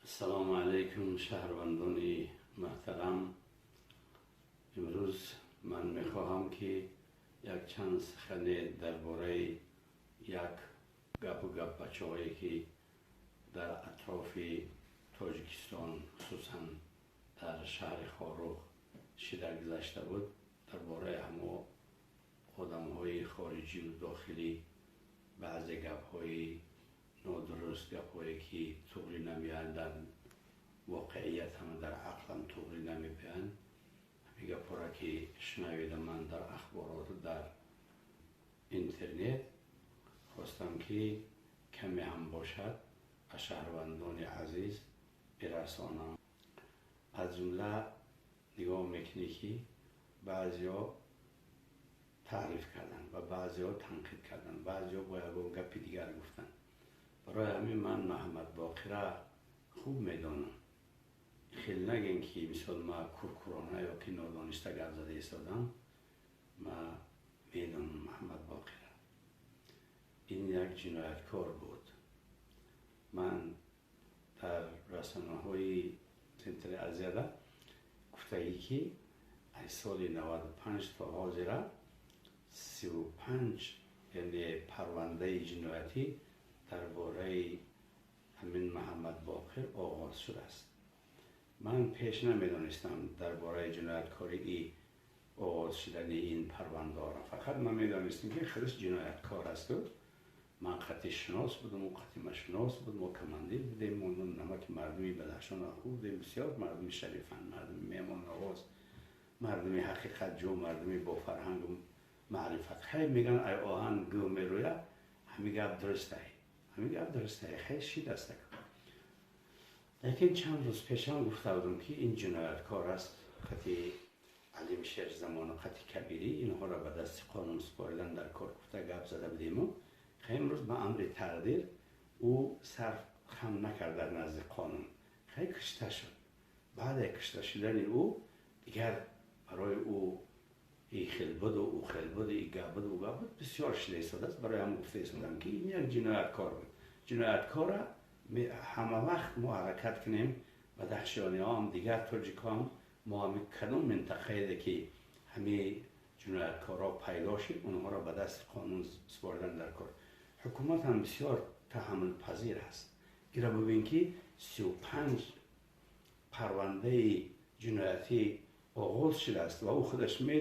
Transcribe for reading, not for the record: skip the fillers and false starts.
سلام علیکم شهروندان محترم. امروز من میخواهم که یک چند سخن درباره یک گپ بچه‌هایی که در اطراف تاجیکستان خصوصا در شهر خاروخ شده گذشته بود، درباره همه آدم‌های خارجی و داخلی بعضی گپ‌های نادرست، گپ‌هایی که طوری نمی‌آیند، در واقعیت هم در عقلم طوری نمی‌آیند. همین گپ‌ها را که شنیدم من در اخبارات و در اینترنت، خواستم که کمی هم باشد به شهروندان عزیز برسانم. از جمله نگاه میکنی که بعضیا تعریف کردن و بعضیا تنقید کردن، بعضیا با یگان گپ دیگر گفتن. برای همین من محمد باقر را خوب میدانم. خیلی نگین که مثال ما کورکورانه یا که نادانسته گپ زده ایستادم. ما میدانم محمد باقر این یک جنایتکار بود. من در رسانه‌های سنتر ازیاده گفته که از سال 95 تا حاضر 35 یعنی پرونده جنایتی درباره همین محمد باقر آغاز شده است. من پیش نمیدانستم درباره جنایتکاری آغاز شدن این پرونده را. فقط من میدانستم که خودش جنایتکار است. من قطعی شناس بودم و قطعی مشناس بودم و کماندیر بودیم. نمک مردمی بدخشان خوب بودیم، بسیار مردم شریفان، مردم میهمان نواز، مردم حقیقت جو، مردم با فرهنگ و معرفت. خیلی میگن ای آهن گو میرویه، همین گپ درسته، همین گپ درسته، خیلی شید است. لیکن چند روز پیش هم گفته بودم که این جنایتکار است، قطعی علیم شیر زمان و قطعی کبیری، اینها را به دست قانون سپاردن در کار گفته گپ زده بودیم. و خیلی امروز به امر تقدیر او صرف خم نکرد در نزد قانون، خیلی کشته شد. بعد کشته شدن او دیگر برای او ای خیل بود و او خیل بود، ای گپ بود و او گپ بود، بسیار شده ایستاده است. برای هم گفته ایستادم که این یک جنایتکار بود. جنایتکار را همه وقت ما حرکت کنیم و بدخشانی ها هم دیگر تاجیکان ما هم کدوم منطقه ده که همه جنایتکارها پیدا شد اونها را به دست قانون سپاردن در کار. حکومت هم بسیار تحمل پذیر است. این را ببین که 35 پرونده جنایتی آغاز شده است و او خودش می